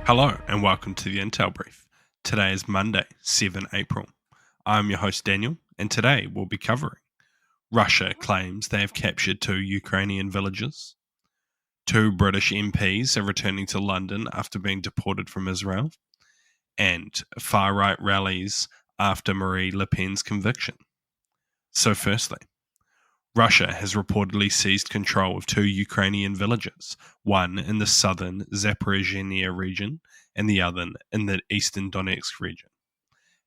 Hello and welcome to the Intel Brief. Today is Monday, 7 April. I'm your host Daniel, and today we'll be covering Russia claims they have captured 2 Ukrainian villages, 2 British MPs are returning to London after being deported from Israel, and far-right rallies after Marine Le Pen's conviction. So firstly, Russia has reportedly seized control of 2 Ukrainian villages, one in the southern Zaporizhzhia region and the other in the eastern Donetsk region,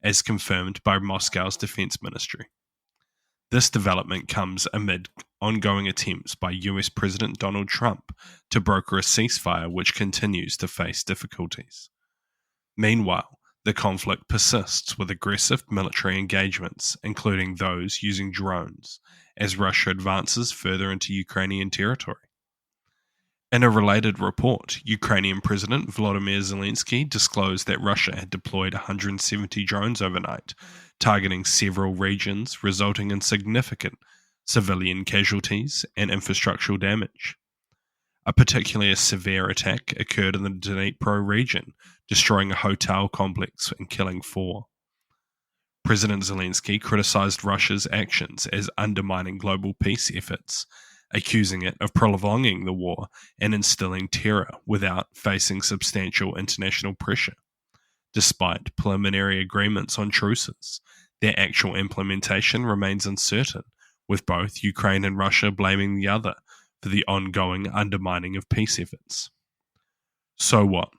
as confirmed by Moscow's defense ministry. This development comes amid ongoing attempts by US President Donald Trump to broker a ceasefire which continues to face difficulties. Meanwhile, the conflict persists with aggressive military engagements, including those using drones, as Russia advances further into Ukrainian territory. In a related report, Ukrainian President Volodymyr Zelensky disclosed that Russia had deployed 170 drones overnight, targeting several regions, resulting in significant civilian casualties and infrastructural damage. A particularly severe attack occurred in the Dnipro region, destroying a hotel complex and killing 4. President Zelensky criticized Russia's actions as undermining global peace efforts, accusing it of prolonging the war and instilling terror without facing substantial international pressure. Despite preliminary agreements on truces, their actual implementation remains uncertain, with both Ukraine and Russia blaming the other for the ongoing undermining of peace efforts. So what?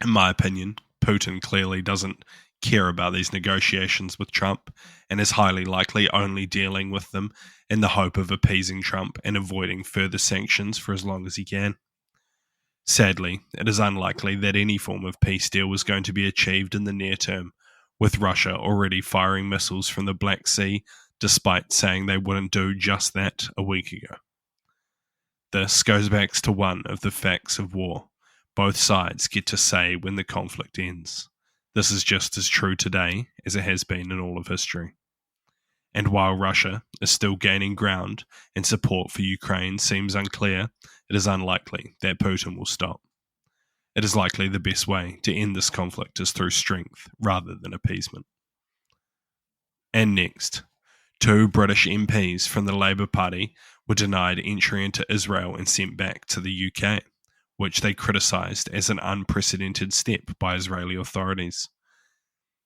In my opinion, Putin clearly doesn't care about these negotiations with Trump and is highly likely only dealing with them in the hope of appeasing Trump and avoiding further sanctions for as long as he can. Sadly, it is unlikely that any form of peace deal is going to be achieved in the near term, with Russia already firing missiles from the Black Sea despite saying they wouldn't do just that a week ago. This goes back to one of the facts of war. Both sides get to say when the conflict ends. This is just as true today as it has been in all of history. And while Russia is still gaining ground and support for Ukraine seems unclear, it is unlikely that Putin will stop. It is likely the best way to end this conflict is through strength rather than appeasement. And next, 2 British MPs from the Labour Party were denied entry into Israel and sent back to the UK, which they criticised as an unprecedented step by Israeli authorities.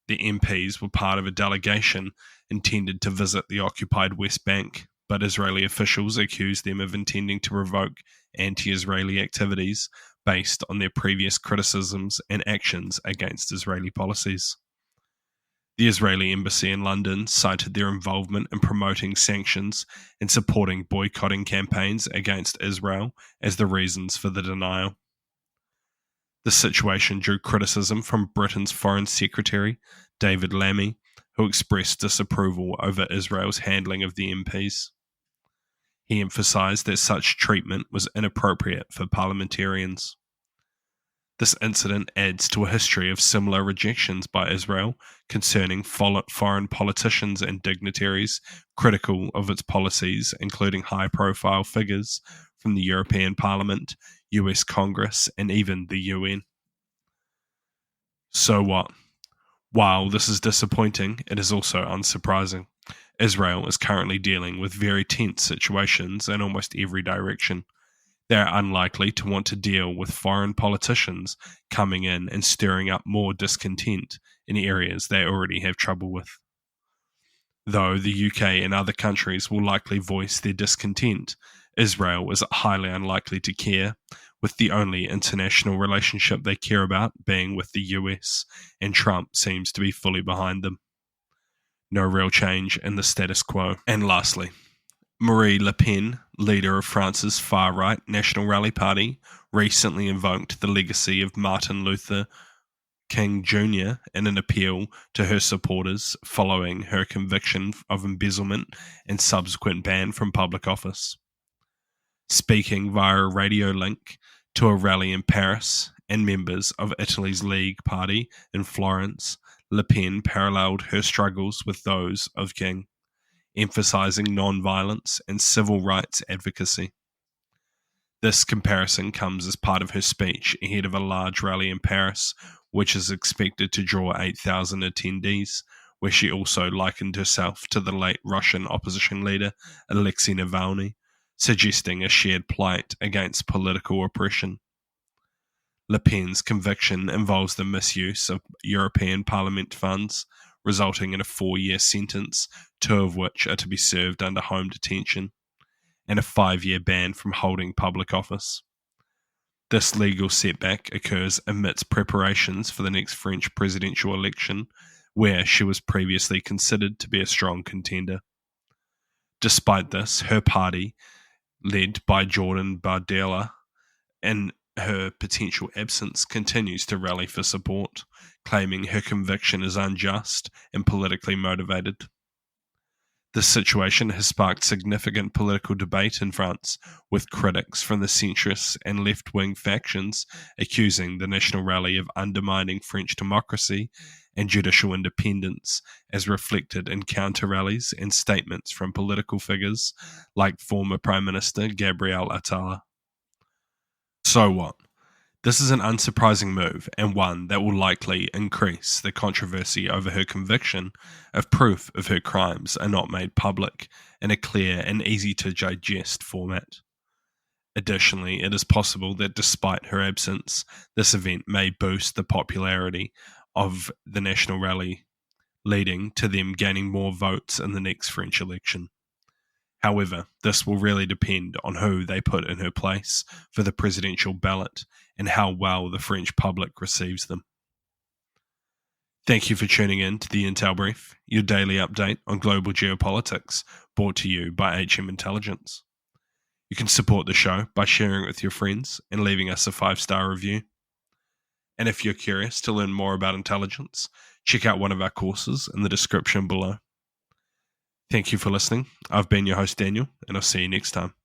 The MPs were part of a delegation intended to visit the occupied West Bank, but Israeli officials accused them of intending to provoke anti-Israeli activities based on their previous criticisms and actions against Israeli policies. The Israeli embassy in London cited their involvement in promoting sanctions and supporting boycotting campaigns against Israel as the reasons for the denial. The situation drew criticism from Britain's Foreign Secretary, David Lammy, who expressed disapproval over Israel's handling of the MPs. He emphasised that such treatment was inappropriate for parliamentarians. This incident adds to a history of similar rejections by Israel concerning foreign politicians and dignitaries critical of its policies, including high-profile figures from the European Parliament, US Congress, and even the UN. So what? While this is disappointing, it is also unsurprising. Israel is currently dealing with very tense situations in almost every direction. They are unlikely to want to deal with foreign politicians coming in and stirring up more discontent in areas they already have trouble with. Though the UK and other countries will likely voice their discontent, Israel is highly unlikely to care, with the only international relationship they care about being with the US, and Trump seems to be fully behind them. No real change in the status quo. And lastly, Marine Le Pen, leader of France's far-right National Rally Party, recently invoked the legacy of Martin Luther King Jr. in an appeal to her supporters following her conviction of embezzlement and subsequent ban from public office. Speaking via a radio link to a rally in Paris and members of Italy's League Party in Florence, Le Pen paralleled her struggles with those of King, emphasizing non-violence and civil rights advocacy. This comparison comes as part of her speech ahead of a large rally in Paris, which is expected to draw 8,000 attendees, where she also likened herself to the late Russian opposition leader Alexei Navalny, suggesting a shared plight against political oppression. Le Pen's conviction involves the misuse of European Parliament funds, resulting in a 4-year sentence, 2 of which are to be served under home detention, and a 5-year ban from holding public office. This legal setback occurs amidst preparations for the next French presidential election, where she was previously considered to be a strong contender. Despite this, her party, led by Jordan Bardella, in her potential absence, continues to rally for support, claiming her conviction is unjust and politically motivated. This situation has sparked significant political debate in France, with critics from the centrist and left-wing factions accusing the National Rally of undermining French democracy and judicial independence, as reflected in counter-rallies and statements from political figures like former Prime Minister Gabriel Attal. So what? This is an unsurprising move, and one that will likely increase the controversy over her conviction if proof of her crimes are not made public in a clear and easy-to-digest format. Additionally, it is possible that despite her absence, this event may boost the popularity of the National Rally, leading to them gaining more votes in the next French election. However, this will really depend on who they put in her place for the presidential ballot and how well the French public receives them. Thank you for tuning in to the Intel Brief, your daily update on global geopolitics, brought to you by HM Intelligence. You can support the show by sharing it with your friends and leaving us a 5-star review. And if you're curious to learn more about intelligence, check out one of our courses in the description below. Thank you for listening. I've been your host, Daniel, and I'll see you next time.